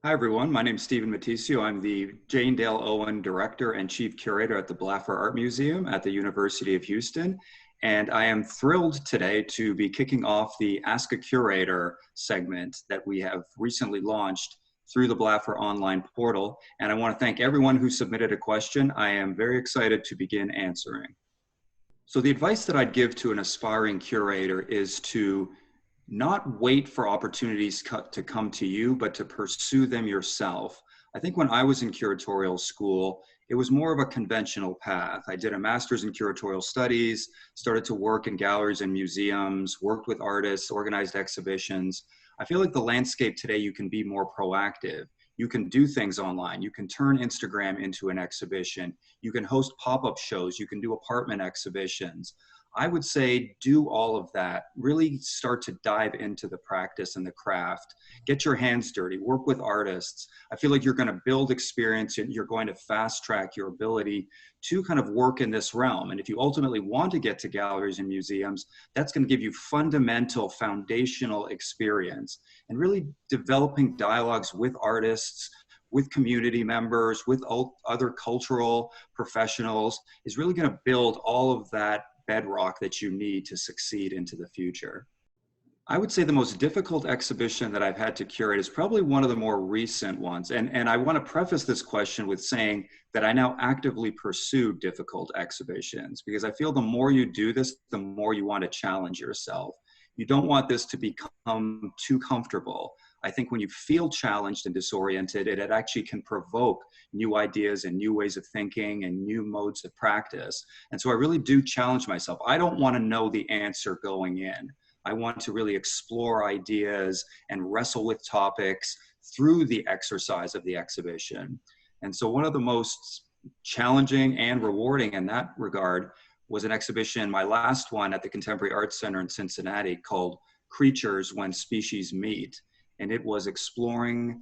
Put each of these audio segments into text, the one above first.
Hi, everyone. My name is Steven Matijcio. I'm the Jane Dale Owen Director and Chief Curator at the Blaffer Art Museum at the University of Houston. And I am thrilled today to be kicking off the Ask a Curator segment that we have recently launched through the Blaffer online portal. And I want to thank everyone who submitted a question. I am very excited to begin answering. So the advice that I'd give to an aspiring curator is to not wait for opportunities to come to you, but to pursue them yourself. I think when I was in curatorial school, it was more of a conventional path. I did a master's in curatorial studies, started to work in galleries and museums, worked with artists, organized exhibitions. I feel like the landscape today, you can be more proactive. You can do things online. You can turn Instagram into an exhibition. You can host pop-up shows. You can do apartment exhibitions. I would say do all of that. Really start to dive into the practice and the craft. Get your hands dirty. Work with artists. I feel like you're going to build experience and you're going to fast track your ability to kind of work in this realm. And if you ultimately want to get to galleries and museums, that's going to give you fundamental, foundational experience and really developing dialogues with artists, with community members, with other cultural professionals is really going to build all of that bedrock that you need to succeed into the future. I would say the most difficult exhibition that I've had to curate is probably one of the more recent ones. And I want to preface this question with saying that I now actively pursue difficult exhibitions because I feel the more you do this, the more you want to challenge yourself. You don't want this to become too comfortable. I think when you feel challenged and disoriented, it actually can provoke new ideas and new ways of thinking and new modes of practice. And so I really do challenge myself. I don't want to know the answer going in. I want to really explore ideas and wrestle with topics through the exercise of the exhibition. And so one of the most challenging and rewarding in that regard was an exhibition, my last one at the Contemporary Arts Center in Cincinnati, called Creatures When Species Meet. And it was exploring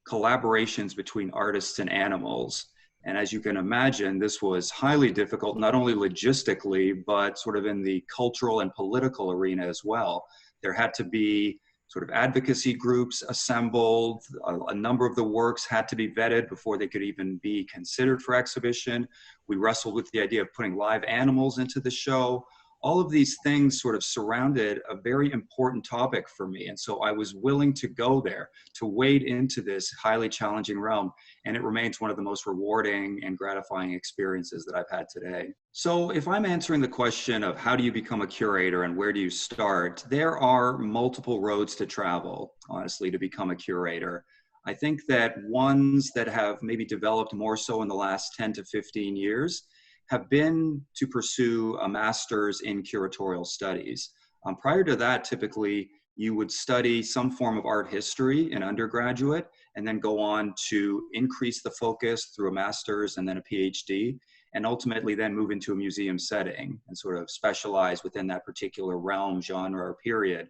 collaborations between artists and animals. And as you can imagine, this was highly difficult, not only logistically, but sort of in the cultural and political arena as well. There had to be sort of advocacy groups assembled. A number of the works had to be vetted before they could even be considered for exhibition. We wrestled with the idea of putting live animals into the show. All of these things sort of surrounded a very important topic for me. And so I was willing to go there, to wade into this highly challenging realm. And it remains one of the most rewarding and gratifying experiences that I've had today. So if I'm answering the question of how do you become a curator and where do you start, there are multiple roads to travel, honestly, to become a curator. I think that ones that have maybe developed more so in the last 10 to 15 years have been to pursue a master's in curatorial studies. Prior to that, typically, you would study some form of art history in undergraduate and then go on to increase the focus through a master's and then a PhD, and ultimately then move into a museum setting and sort of specialize within that particular realm, genre, or period.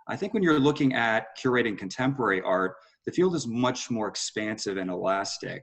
I think when you're looking at curating contemporary art, the field is much more expansive and elastic.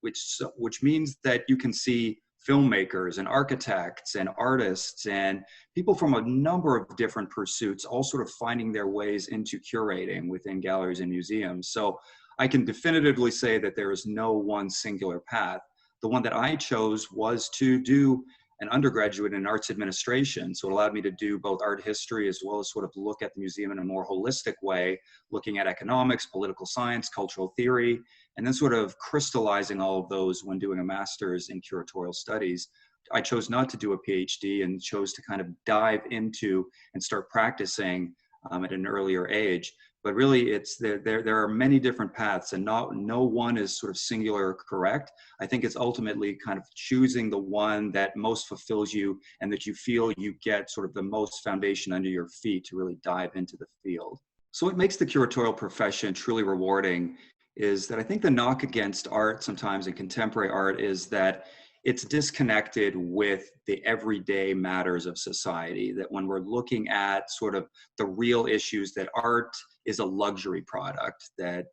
Which means that you can see filmmakers and architects and artists and people from a number of different pursuits all sort of finding their ways into curating within galleries and museums. So I can definitively say that there is no one singular path. The one that I chose was to do an undergraduate in arts administration. So it allowed me to do both art history as well as sort of look at the museum in a more holistic way, looking at economics, political science, cultural theory, and then sort of crystallizing all of those when doing a master's in curatorial studies. I chose not to do a PhD and chose to kind of dive into and start practicing at an earlier age. But really, there are many different paths, and no one is sort of singular or correct. I think it's ultimately kind of choosing the one that most fulfills you and that you feel you get sort of the most foundation under your feet to really dive into the field. So what makes the curatorial profession truly rewarding is that I think the knock against art sometimes in contemporary art is that it's disconnected with the everyday matters of society, that when we're looking at sort of the real issues, that art is a luxury product, that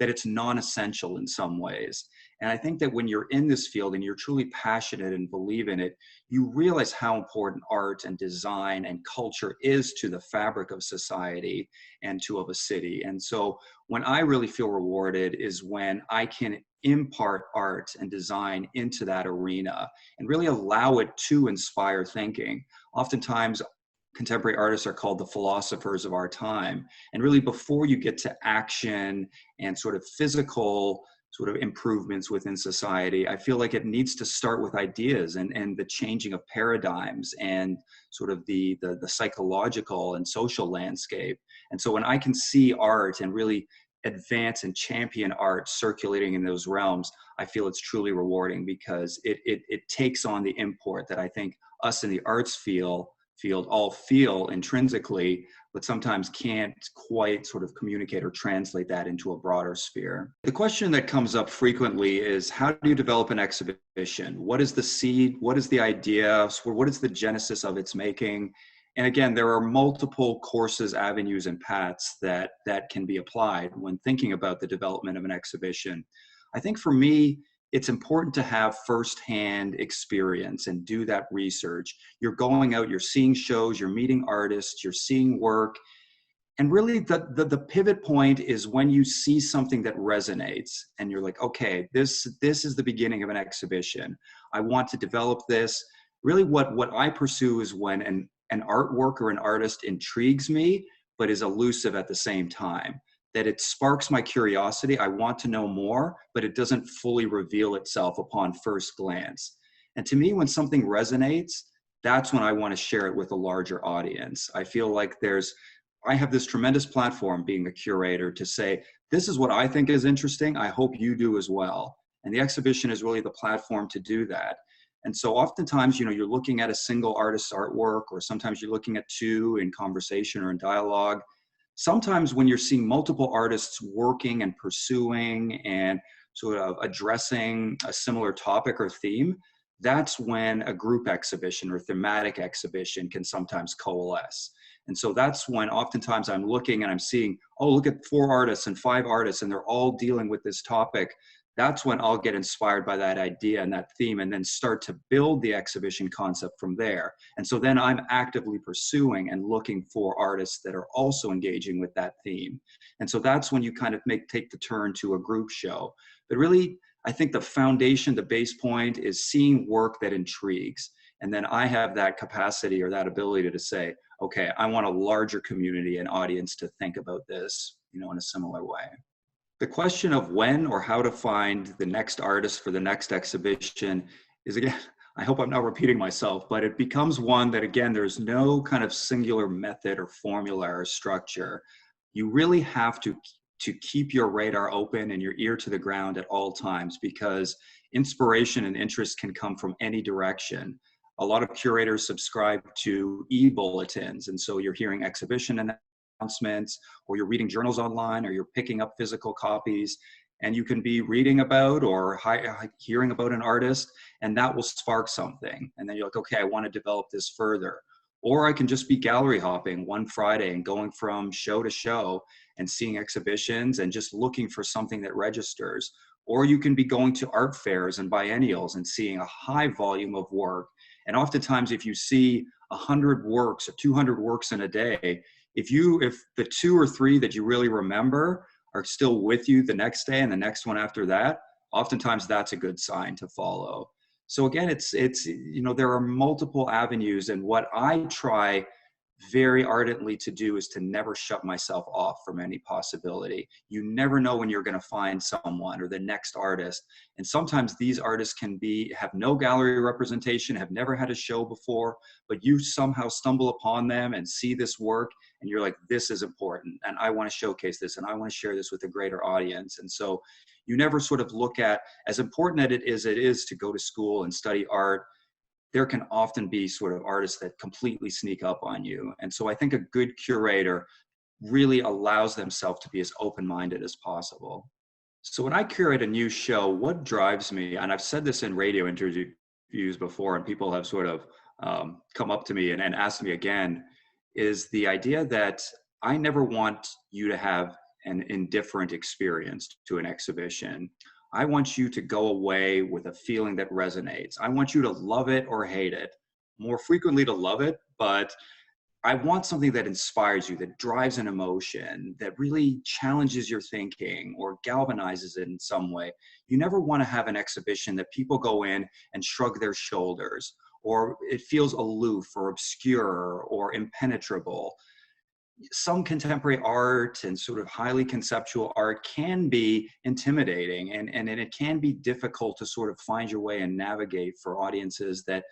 it's non-essential in some ways. And I think that when you're in this field and you're truly passionate and believe in it, you realize how important art and design and culture is to the fabric of society and to of a city. And so when I really feel rewarded is when I can impart art and design into that arena and really allow it to inspire thinking. Oftentimes, contemporary artists are called the philosophers of our time. And really, before you get to action and sort of physical sort of improvements within society, I feel like it needs to start with ideas and the changing of paradigms and sort of the psychological and social landscape. And so when I can see art and really advance and champion art circulating in those realms, I feel it's truly rewarding, because it takes on the import that I think us in the arts field all feel intrinsically, but sometimes can't quite sort of communicate or translate that into a broader sphere. The question that comes up frequently is, how do you develop an exhibition? What is the seed? What is the idea? What is the genesis of its making? And again, there are multiple courses, avenues, and paths that can be applied when thinking about the development of an exhibition. I think for me, it's important to have firsthand experience and do that research. You're going out, you're seeing shows, you're meeting artists, you're seeing work. And really the pivot point is when you see something that resonates and you're like, okay, this is the beginning of an exhibition. I want to develop this. Really what I pursue is when an artwork or an artist intrigues me, but is elusive at the same time. That it sparks my curiosity. I want to know more, but it doesn't fully reveal itself upon first glance. And to me, when something resonates, that's when I want to share it with a larger audience. I feel like I have this tremendous platform being a curator to say, this is what I think is interesting. I hope you do as well. And the exhibition is really the platform to do that. And so oftentimes, you're looking at a single artist's artwork, or sometimes you're looking at two in conversation or in dialogue. Sometimes when you're seeing multiple artists working and pursuing and sort of addressing a similar topic or theme, that's when a group exhibition or thematic exhibition can sometimes coalesce. And so that's when oftentimes I'm looking and I'm seeing, oh, look at 4 artists and 5 artists, and they're all dealing with this topic. That's when I'll get inspired by that idea and that theme, and then start to build the exhibition concept from there. And so then I'm actively pursuing and looking for artists that are also engaging with that theme. And so that's when you kind of take the turn to a group show. But really, I think the foundation, the base point is seeing work that intrigues. And then I have that capacity or that ability to say, okay, I want a larger community and audience to think about this, in a similar way. The question of when or how to find the next artist for the next exhibition is, again, I hope I'm not repeating myself, but it becomes one that, again, there's no kind of singular method or formula or structure. You really have to keep your radar open and your ear to the ground at all times, because inspiration and interest can come from any direction. A lot of curators subscribe to e-bulletins, and so you're hearing exhibition announcements, or you're reading journals online, or you're picking up physical copies, and you can be reading about or hearing about an artist, and that will spark something. And then you're like, okay, I want to develop this further. Or I can just be gallery hopping one Friday and going from show to show and seeing exhibitions and just looking for something that registers. Or you can be going to art fairs and biennials and seeing a high volume of work. And oftentimes, if you see 100 works or 200 works in a day, if the 2 or 3 that you really remember are still with you the next day and the next one after that, oftentimes that's a good sign to follow. So again, it's there are multiple avenues, and what I try very ardently to do is to never shut myself off from any possibility. You never know when you're going to find someone or the next artist. And sometimes these artists have no gallery representation, have never had a show before, but you somehow stumble upon them and see this work, and you're like, this is important, and I want to showcase this, and I want to share this with a greater audience. And so you never sort of look at, as important as it is to go to school and study art, there can often be sort of artists that completely sneak up on you. And so I think a good curator really allows themselves to be as open-minded as possible. So when I curate a new show, what drives me, and I've said this in radio interviews before, and people have sort of come up to me and asked me again, is the idea that I never want you to have an indifferent experience to an exhibition. I want you to go away with a feeling that resonates. I want you to love it or hate it. More frequently to love it, but I want something that inspires you, that drives an emotion, that really challenges your thinking or galvanizes it in some way. You never want to have an exhibition that people go in and shrug their shoulders, or it feels aloof or obscure or impenetrable. Some contemporary art and sort of highly conceptual art can be intimidating, and it can be difficult to sort of find your way and navigate for audiences that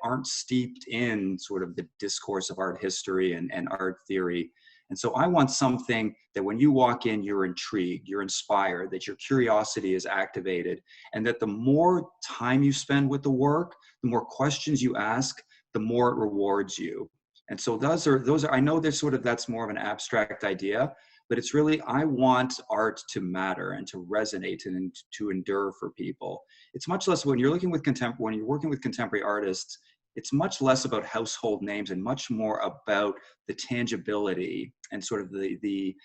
aren't steeped in sort of the discourse of art history and art theory. And so I want something that when you walk in, you're intrigued, you're inspired, that your curiosity is activated, and that the more time you spend with the work, the more questions you ask, the more it rewards you. And so those are, I know there's sort of, that's more of an abstract idea, but it's really, I want art to matter and to resonate and to endure for people. It's much less when you're looking with when you're working with contemporary artists, it's much less about household names and much more about the tangibility and sort of the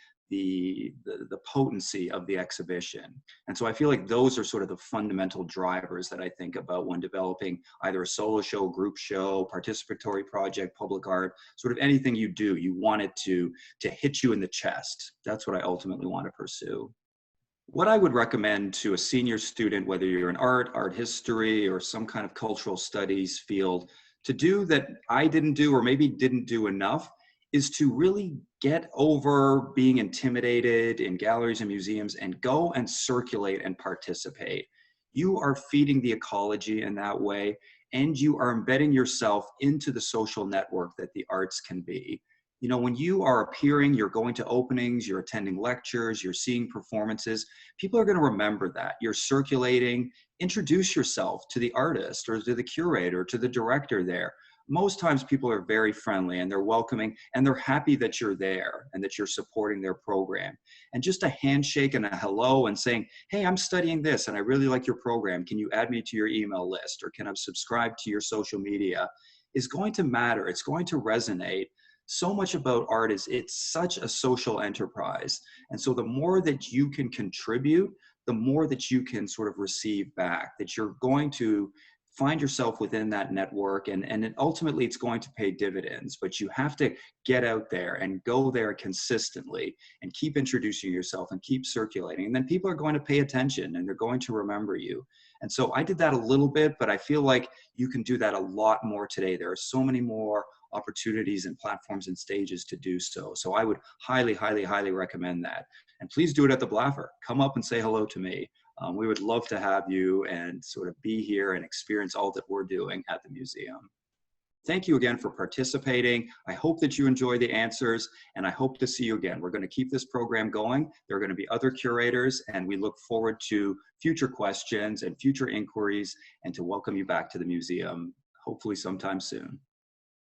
potency of the exhibition. And so I feel like those are sort of the fundamental drivers that I think about when developing either a solo show, group show, participatory project, public art, sort of anything you do, you want it to hit you in the chest. That's what I ultimately want to pursue. What I would recommend to a senior student, whether you're in art history, or some kind of cultural studies field, to do that I didn't do or maybe didn't do enough, is to really get over being intimidated in galleries and museums and go and circulate and participate. You are feeding the ecology in that way, and you are embedding yourself into the social network that the arts can be. You know, when you are appearing, you're going to openings, you're attending lectures, you're seeing performances, people are going to remember that. You're circulating. Introduce yourself to the artist or to the curator, to the director there. Most times people are very friendly and they're welcoming and they're happy that you're there and that you're supporting their program. And just a handshake and a hello and saying, hey, I'm studying this and I really like your program. Can you add me to your email list, or can I subscribe to your social media, is going to matter. It's going to resonate. So much about art is it's such a social enterprise. And so the more that you can contribute, the more that you can sort of receive back, that you're going to find yourself within that network, and ultimately it's going to pay dividends. But you have to get out there and go there consistently and keep introducing yourself and keep circulating. And then people are going to pay attention and they're going to remember you. And so I did that a little bit, but I feel like you can do that a lot more today. There are so many more opportunities and platforms and stages to do so. So I would highly, highly, highly recommend that. And please do it at the Blaffer. Come up and say hello to me. We would love to have you and sort of be here and experience all that we're doing at the museum. Thank you again for participating. I hope that you enjoy the answers, and I hope to see you again. We're going to keep this program going. There are going to be other curators, and we look forward to future questions and future inquiries, and to welcome you back to the museum, hopefully sometime soon.